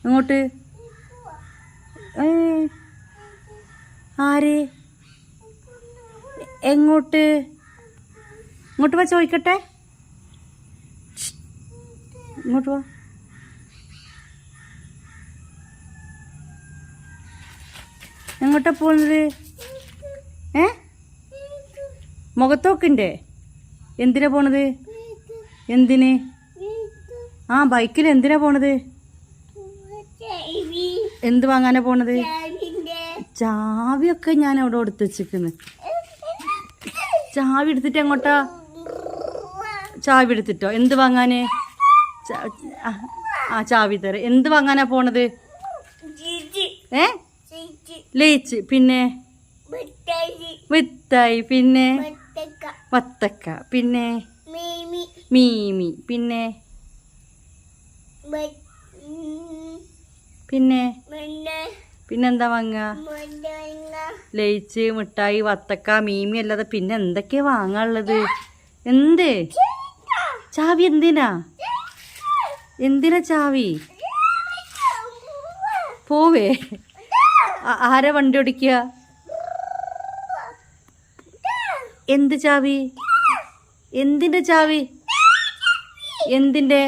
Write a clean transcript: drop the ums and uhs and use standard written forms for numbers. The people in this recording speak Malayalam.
എങ്ങോട്ട്? ആര്? എങ്ങോട്ട്? ഇങ്ങോട്ട് വാ, ചോദിക്കട്ടെ. ഇങ്ങോട്ട് വാ. എങ്ങോട്ടാ പോകുന്നത്? മുഖത്തോക്കിൻ്റെ എന്തിനാ പോണത്? എന്തിന്? ആ, ബൈക്കിൽ എന്തിനാ പോണത്? എന്ത് വാങ്ങാനാ പോണത്? ചാവിയൊക്കെ ഞാൻ അവിടെ എടുത്ത് വെച്ചിരിക്കുന്നു. ചാവി എടുത്തിട്ട് എങ്ങോട്ടാ? ചാവി എടുത്തിട്ടോ? എന്ത് വാങ്ങാന്? ആ, ചാവി തരാം. എന്ത് വാങ്ങാനാ പോണത്? ലേച്ച്. പിന്നെ മിഠായി. പിന്നെ വത്തക്ക. പിന്നെ മീമി. പിന്നെ പിന്നെ പിന്നെന്താ വാങ്ങുക? ലേച്ച്, മിഠായി, വത്തക്ക, മീമി അല്ലാതെ പിന്നെ എന്തൊക്കെയാ വാങ്ങാനുള്ളത്? എന്ത് ചാവി? എന്തിനാ? എന്തിനാ ചാവി? പോവേ? ആരാ വണ്ടി ഓടിക്കുക? എന്ത് ചാവി? എന്തിന്റെ ചാവി? എന്തിന്റെ?